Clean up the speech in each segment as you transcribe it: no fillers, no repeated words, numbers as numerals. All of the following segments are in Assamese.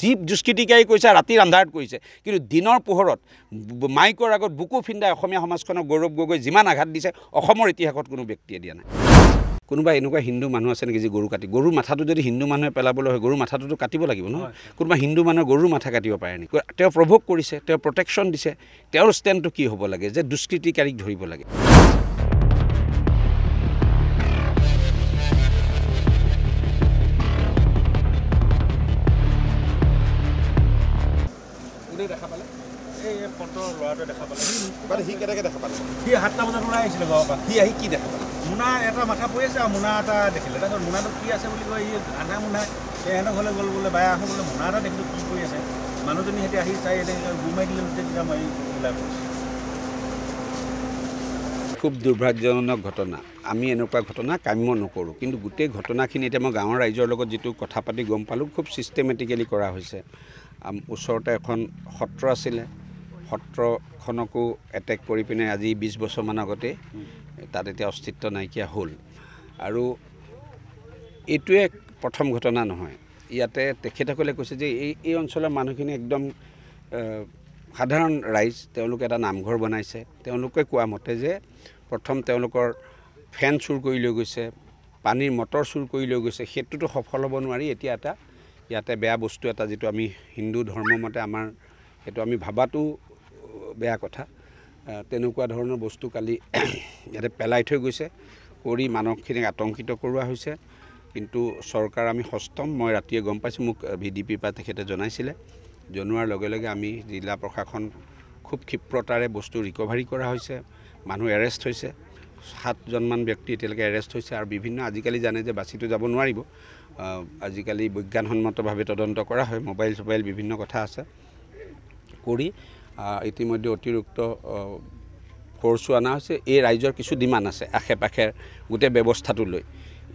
যি দুষ্কৃতিকাৰী কৰিছে ৰাতিৰ আন্ধাৰত কৰিছে কিন্তু দিনৰ পোহৰত মাইকৰ আগত বুকু ফিন্দাই অসমীয়া সমাজখনক গৌৰৱ গগৈ যিমান আঘাত দিছে অসমৰ ইতিহাসত কোনো ব্যক্তিয়ে দিয়া নাই কোনোবা এনেকুৱা হিন্দু মানুহ আছে নেকি যে গৰু কাটি গৰুৰ মাথাটো যদি হিন্দু মানুহে পেলাবলৈ হয় গৰুৰ মাথাটোতো কাটিব লাগিব নহয় কোনোবা হিন্দু মানুহে গৰুৰ মাথা কাটিব পাৰে নেকি তেওঁ প্ৰভোগ কৰিছে তেওঁ প্ৰটেকশ্যন দিছে তেওঁৰ ষ্টেণ্ডটো কি হ'ব লাগে যে দুষ্কৃতিকাৰীক ধৰিব লাগে দেখা পালে এই ফটো ল'ৰাটো দেখা পালে মানে সি কেনেকৈ দেখা পালে সি 7টা বজাত ওলাই আহিছিলে ঘৰৰ পৰা সি আহি কি দেখা পালে মোনা এটা মাথা পৰি আছে আৰু মোনা এটা দেখিলে তাৰপিছত মোনাটো কি আছে বুলি কয় ই আধা মোনা সিহঁতৰ ঘৰলৈ গ'ল বোলে বাই আহোঁ বোলে মোনা এটা দেখিলোঁ কি কৰি আছে মানুহজনী সিহঁতে আহি চাই গুৰ মাৰি দিলে তেতিয়া মই ওলাই পৰিছোঁ খুব দুৰ্ভাগ্যজনক ঘটনা আমি এনেকুৱা ঘটনা কাম্য নকৰোঁ কিন্তু গোটেই ঘটনাখিনি এতিয়া মই গাঁৱৰ ৰাইজৰ লগত যিটো কথা পাতি গম পালোঁ খুব ছিষ্টেমেটিকেলি কৰা হৈছে ওচৰতে এখন সত্ৰ আছিলে সত্ৰখনকো এটেক কৰি পিনে আজি 20 বছৰমান আগতে তাত এতিয়া অস্তিত্ব নাইকিয়া হ'ল আৰু এইটোৱে প্ৰথম ঘটনা নহয় ইয়াতে তেখেতসকলে কৈছে যে এই অঞ্চলৰ মানুহখিনি একদম সাধাৰণ ৰাইজ তেওঁলোকে এটা নামঘৰ বনাইছে তেওঁলোকে কোৱা মতে যে প্ৰথম তেওঁলোকৰ ফেন চুৰ কৰি লৈ গৈছে পানীৰ মটৰ চুৰ কৰি লৈ গৈছে সেইটোতো সফল হ'ব নোৱাৰি এতিয়া এটা ইয়াতে বেয়া বস্তু এটা যিটো আমি হিন্দু ধৰ্মমতে আমাৰ সেইটো আমি ভাবাটো বেয়া কথা তেনেকুৱা ধৰণৰ বস্তু কালি ইয়াতে পেলাই থৈ গৈছে কৰি মানুহখিনিক আতংকিত কৰোৱা হৈছে কিন্তু চৰকাৰ আমি সষ্টম মই ৰাতিয়ে গম পাইছোঁ মোক ভিডিপিৰ পৰা তেখেতে জনাইছিলে জনোৱাৰ লগে লগে আমি জিলা প্ৰশাসন খুব ক্ষিপ্ৰতাৰে বস্তু ৰিকভাৰী কৰা হৈছে মানুহ এৰেষ্ট হৈছে 7জনমান ব্যক্তি এতিয়ালৈকে এৰেষ্ট হৈছে আৰু বিভিন্ন আজিকালি জানে যে বাচিটো যাব নোৱাৰিব আজিকালি বিজ্ঞানসন্মতভাৱে তদন্ত কৰা হয় মোবাইল বিভিন্ন কথা আছে কৰি ইতিমধ্যে অতিৰিক্ত ফ'ৰ্চো অনা হৈছে এই ৰাইজৰ কিছু ডিমাণ্ড আছে আশে পাশে গোটেই ব্যৱস্থাটো লৈ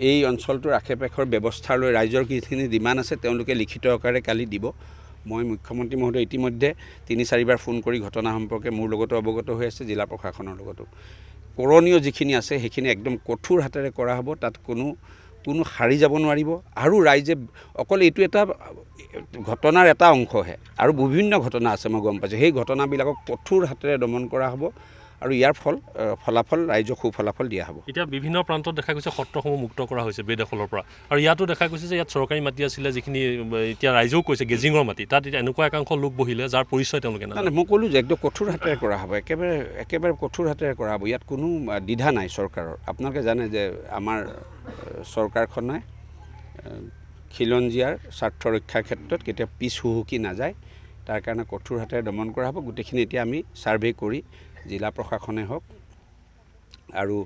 এই অঞ্চলটোৰ আশে পাশৰ ব্যৱস্থা লৈ ৰাইজৰ যিখিনি ডিমাণ্ড আছে তেওঁলোকে লিখিত আকাৰে কালি দিব মই মুখ্যমন্ত্ৰী মহোদয় ইতিমধ্যে 3-4বাৰ ফোন কৰি ঘটনা সম্পৰ্কে মোৰ লগতো অৱগত হৈ আছে জিলা প্ৰশাসনৰ লগতো কৰণীয় যিখিনি আছে সেইখিনি একদম কঠোৰ হাতেৰে কৰা হ'ব তাত কোনো হাৰি যাব নোৱাৰিব আৰু ৰাইজে অকল এইটো এটা ঘটনাৰ এটা অংশহে আৰু বিভিন্ন ঘটনা আছে মই গম পাইছোঁ সেই ঘটনাবিলাকক কঠোৰ হাতেৰে দমন কৰা হ'ব আৰু ইয়াৰ ফলাফল ৰাইজক সুফলাফল দিয়া হ'ব এতিয়া বিভিন্ন প্ৰান্তত দেখা গৈছে সত্ৰসমূহ মুক্ত কৰা হৈছে বেদখলৰ পৰা আৰু ইয়াতো দেখা গৈছে যে ইয়াত চৰকাৰী মাটি আছিলে যিখিনি এতিয়া ৰাইজেও কৈছে গেজিঙৰ মাটি তাত এতিয়া এনেকুৱা একাংশ লোক বহিলে যাৰ পৰিচয় তেওঁলোকে নাজানে মই ক'লোঁ যে একদম কঠোৰ হাতেৰে কৰা হ'ব একেবাৰে কঠোৰ হাতেৰে কৰা হ'ব ইয়াত কোনো দ্বিধা নাই চৰকাৰৰ আপোনালোকে জানে যে আমাৰ চৰকাৰখনে খিলঞ্জীয়াৰ স্বাৰ্থ ৰক্ষাৰ ক্ষেত্ৰত কেতিয়াও পিছ হুহুকি নাযায় তাৰ কাৰণে কঠোৰ হাতেৰে দমন কৰা হ'ব গোটেইখিনি এতিয়া আমি ছাৰ্ভে কৰি জিলা প্ৰশাসনে হওক আৰু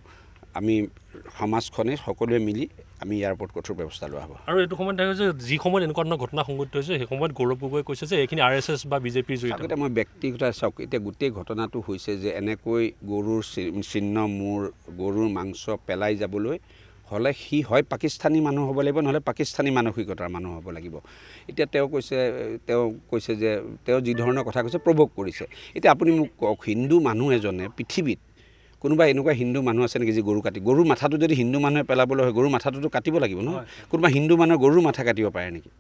আমি সমাজখনে সকলোৱে মিলি আমি ইয়াৰ ওপৰত কঠোৰ ব্যৱস্থা লোৱা হ'ব আৰু এইটো সময়ত দেখা গৈছে যি সময়ত এনেকুৱা ধৰণৰ ঘটনা সংঘটিত হৈছে সেই সময়ত গৌৰৱ গগৈ কৈছে যে এইখিনি RSS বা বিজেপিৰ জড়িত এতিয়া মই ব্যক্তিগত চাওক এতিয়া গোটেই ঘটনাটো হৈছে যে এনেকৈ গৰুৰ চিহ্ন মূৰ গৰুৰ মাংস পেলাই যাবলৈ হ'লে সি হয় পাকিস্তানী মানুহ হ'ব লাগিব নহ'লে পাকিস্তানী মানসিকতাৰ মানুহ হ'ব লাগিব এতিয়া তেওঁ কৈছে যে তেওঁ যি ধৰণৰ কথা কৈছে প্ৰভোগ কৰিছে এতিয়া আপুনি মোক কওক হিন্দু মানুহ এজনে পৃথিৱীত কোনোবা এনেকুৱা হিন্দু মানুহ আছে নেকি যে গৰু কাটি গৰুৰ মাথাটো যদি হিন্দু মানুহে পেলাবলৈ হয় গৰুৰ মাথাটোতো কাটিব লাগিব নহয় কোনোবা হিন্দু মানুহে গৰুৰ মাথা কাটিব পাৰে নেকি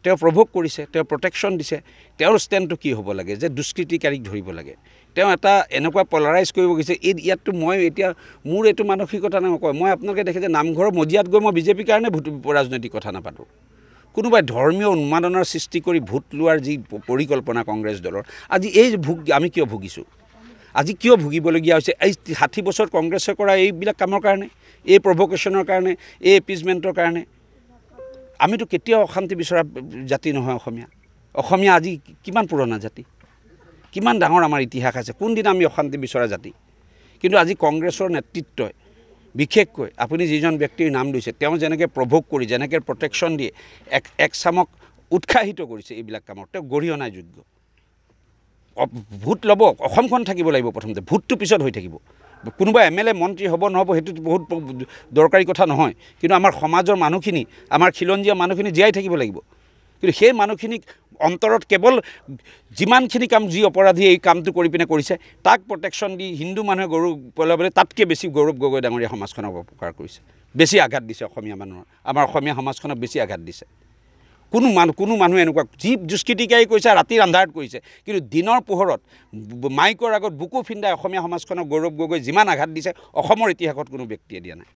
তেওঁ প্ৰভোগ কৰিছে তেওঁ প্ৰটেকশ্যন দিছে তেওঁৰ ষ্টেণ্ডটো কি হ'ব লাগে যে দুষ্কৃতিকাৰীক ধৰিব লাগে তেওঁ এটা এনেকুৱা পলাৰাইজ কৰিব গৈছে ইয়াততো মই এতিয়া মোৰ এইটো মানসিকতা নকয় মই আপোনালোকে দেখে যে নামঘৰৰ মজিয়াত গৈ মই বিজেপিৰ কাৰণে ৰাজনৈতিক কথা নাপাতোঁ কোনোবাই ধৰ্মীয় উন্মাদনাৰ সৃষ্টি কৰি ভোট লোৱাৰ যি পৰিকল্পনা কংগ্ৰেছ দলৰ আজি এই আমি কিয় ভুগিছোঁ আজি কিয় ভুগিবলগীয়া হৈছে এই 60 বছৰ কংগ্ৰেছে কৰা এইবিলাক কামৰ কাৰণে এই প্ৰভোকেশ্যনৰ কাৰণে এই এপিজমেণ্টৰ কাৰণে আমিতো কেতিয়াও অশান্তি বিচৰা জাতি নহয় অসমীয়া আজি কিমান পুৰণা জাতি কিমান ডাঙৰ আমাৰ ইতিহাস আছে কোনদিনা আমি অশান্তি বিচৰা জাতি কিন্তু আজি কংগ্ৰেছৰ নেতৃত্বই বিশেষকৈ আপুনি যিজন ব্যক্তিৰ নাম লৈছে তেওঁ যেনেকৈ প্ৰভোগ কৰি যেনেকৈ প্ৰটেকশ্যন দিয়ে এক চামক উৎসাহিত কৰিছে এইবিলাক কামত তেওঁ গৰিহণাৰ যোগ্য ভোট ল'ব অসমখন থাকিব লাগিব প্ৰথমতে ভোটটো পিছত হৈ থাকিব কোনোবা MLA মন্ত্ৰী হ'ব নহ'ব সেইটো বহুত দৰকাৰী কথা নহয় কিন্তু আমাৰ সমাজৰ মানুহখিনি আমাৰ খিলঞ্জীয়া মানুহখিনি জীয়াই থাকিব লাগিব কিন্তু সেই মানুহখিনিক অন্তৰত কেৱল যিমানখিনি কাম যি অপৰাধী এই কামটো কৰি পিনে কৰিছে তাক প্ৰটেকশ্যন দি হিন্দু মানুহে গৰু পেলাবলৈ তাতকৈ বেছি গৌৰৱ গগৈ ডাঙৰীয়া সমাজখনক অপকাৰ কৰিছে বেছি আঘাত দিছে অসমীয়া মানুহৰ আমাৰ অসমীয়া সমাজখনক বেছি আঘাত দিছে কোনো মানুহে এনেকুৱা যি দুষ্কৃতিকাৰী কৰিছে ৰাতিৰ আন্ধাৰত কৰিছে, কিন্তু দিনৰ পোহৰত মাইকৰ আগত বুকু ফিন্দাই অসমীয়া সমাজখনৰ গৌৰৱ গগৈ যিমান আঘাত দিছে অসমৰ ইতিহাসত কোনো ব্যক্তিয়ে দিয়া নাই।